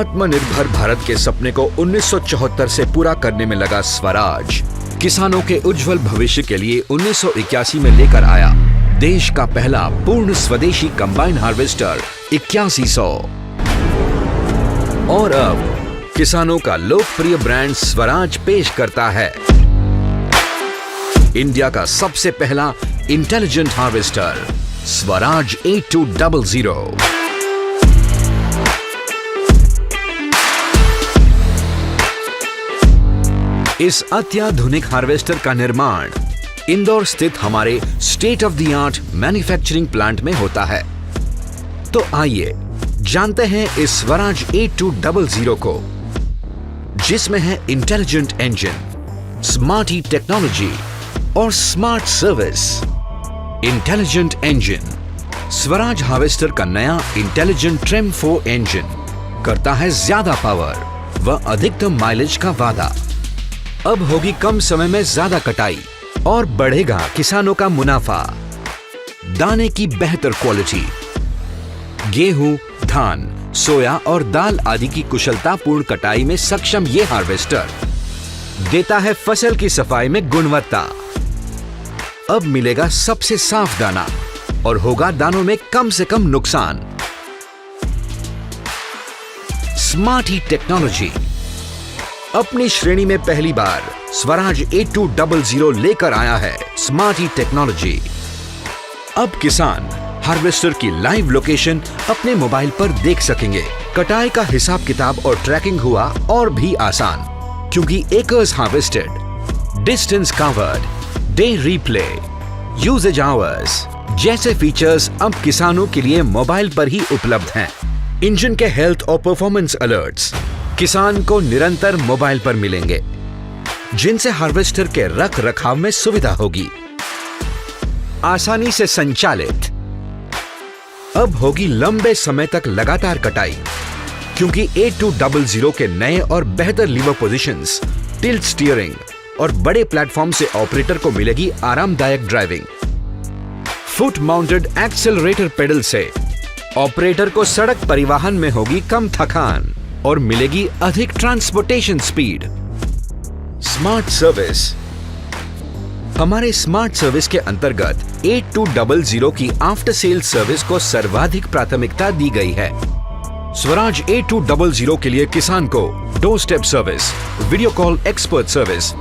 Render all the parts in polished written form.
आत्मनिर्भर भारत के सपने को 1974 से पूरा करने में लगा स्वराज किसानों के उज्जवल भविष्य के लिए 1981 में लेकर आया देश का पहला पूर्ण स्वदेशी कंबाइन हार्वेस्टर 8100। और अब किसानों का लोकप्रिय ब्रांड स्वराज पेश करता है इंडिया का सबसे पहला इंटेलिजेंट हार्वेस्टर स्वराज 8200। इस अत्याधुनिक हार्वेस्टर का निर्माण इंदौर स्थित हमारे state of the art manufacturing plant में होता है। तो आइए जानते हैं इस स्वराज 8200 को, जिसमें है इंटेलिजेंट इंजन, स्मार्टी टेक्नोलॉजी और smart service. Intelligent engine Swaraj harvester का नया इंटेलिजेंट ट्रिम 4 इंजन करता है ज्यादा पावर व अधिकतम माइलेज का वादा। अब होगी कम समय में ज्यादा कटाई और बढ़ेगा किसानों का मुनाफा। दाने की बेहतर क्वालिटी, गेहूं, धान, सोया और दाल आदि की कुशलतापूर्ण कटाई में सक्षम ये हार्वेस्टर देता है फसल की सफाई में गुणवत्ता। अब मिलेगा सबसे साफ दाना और होगा दानों में कम से कम नुकसान। स्मार्टी टेक्नोलॉजी अपनी श्रेणी में पहली बार स्वराज 8200 लेकर आया है स्मार्टी टेक्नोलॉजी। अब किसान हार्वेस्टर की लाइव लोकेशन अपने मोबाइल पर देख सकेंगे। कटाई का हिसाब किताब और ट्रैकिंग हुआ और भी आसान, क्योंकि acres harvested, distance covered, day replay, usages hours जैसे फीचर्स अब किसानों के लिए मोबाइल पर ही उपलब्ध हैं। इंजन के हेल्थ और परफॉर्मेंस अलर्ट्स किसान को निरंतर मोबाइल पर मिलेंगे, जिनसे हार्वेस्टर के रख रखाव में सुविधा होगी। आसानी से संचालित अब होगी लंबे समय तक लगातार कटाई, क्योंकि 8200 के नए और बेहतर लीवर पोजीशंस, टिल्ट स्टीयरिंग और बड़े प्लेटफॉर्म से ऑपरेटर को मिलेगी आरामदायक driving. Foot mounted accelerator pedal से ऑपरेटर को सड़क परिवहन में होगी कम थकान और मिलेगी अधिक ट्रांसपोर्टेशन स्पीड। स्मार्ट सर्विस हमारे स्मार्ट सर्विस के अंतर्गत 8200 की आफ्टर सेल सर्विस को सर्वाधिक प्राथमिकता दी गई है। स्वराज 8200 के लिए किसान को doorstep service, video call expert service,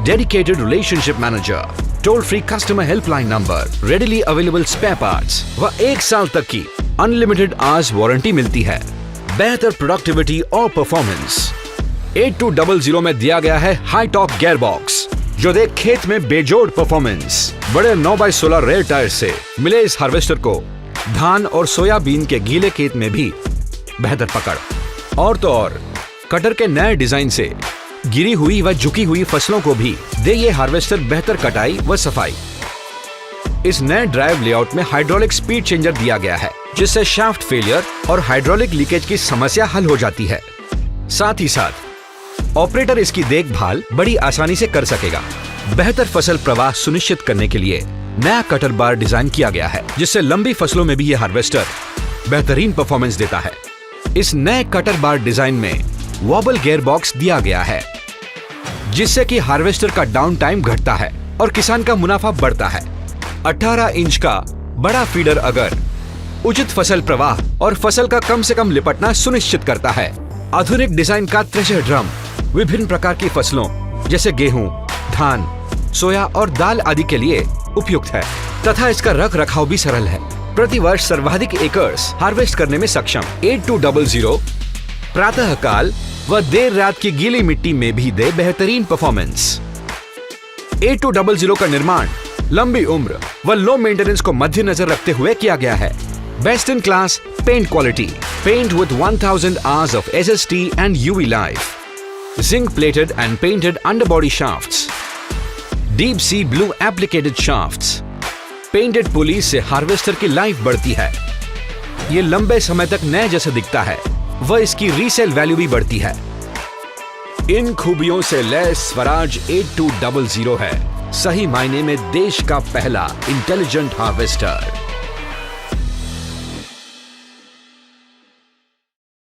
dedicated relationship manager, toll free customer helpline number, readily available spare parts व 1 साल तक की अनलिमिटेड आवर्स वारंटी मिलती है। बेहतर प्रोडक्टिविटी और परफॉर्मेंस 8200 में दिया गया है हाई टॉप गियर बॉक्स, जो दे खेत में बेजोड़ परफॉर्मेंस। बड़े 9x16 रेयर टायर से मिले इस हार्वेस्टर को धान और सोयाबीन के गीले खेत में भी बेहतर पकड़। और तो और कटर के नए डिजाइन से गिरी हुई व झुकी हुई फसलों को भी दे ये हार्वेस्टर बेहतर कटाई व सफाई। इस नए ड्राइव लेआउट में हाइड्रोलिक स्पीड चेंजर दिया गया है, जिससे शाफ्ट फेलियर और हाइड्रोलिक लीकेज की समस्या हल हो जाती है। साथ ही साथ ऑपरेटर इसकी देखभाल बड़ी आसानी से कर सकेगा। बेहतर फसल प्रवाह सुनिश्चित करने के लिए नया कटर बार डिजाइन किया गया है, जिससे लंबी फसलों में भी यह हार्वेस्टर बेहतरीन परफॉर्मेंस देता है। इस नए कटर बार डिजाइन में वॉबल गियर बॉक्स दिया गया है, जिससे कि हार्वेस्टर का डाउन टाइम घटता है और किसान का मुनाफा बढ़ता है। 18 इंच का बड़ा फीडर अगर उचित फसल प्रवाह और फसल का कम से कम लिपटना सुनिश्चित करता है। आधुनिक डिजाइन का थ्रेशर ड्रम विभिन्न प्रकार की फसलों जैसे गेहूं, धान, सोया और दाल आदि के लिए उपयुक्त है तथा इसका रख रखाव भी सरल है। प्रति वर्ष सर्वाधिक एकर्स हार्वेस्ट करने में सक्षम 8200 प्रातः काल व देर रात की गीली मिट्टी में भी दे बेहतरीन परफॉर्मेंस। 8200 का निर्माण लंबी उम्र व लो मेंटेनेंस को मद्देनजर रखते हुए किया गया है। Best in class paint quality, paint with 1000 hours of SST and UV life, zinc plated and painted underbody shafts, deep sea blue applicated shafts, painted pulleys से हार्वेस्टर की लाइफ बढ़ती है। ये लंबे समय तक नए जैसे दिखता है व इसकी रीसेल वैल्यू भी बढ़ती है। इन खूबियों से लैस स्वराज 8200 है सही मायने में देश का पहला इंटेलिजेंट हार्वेस्टर।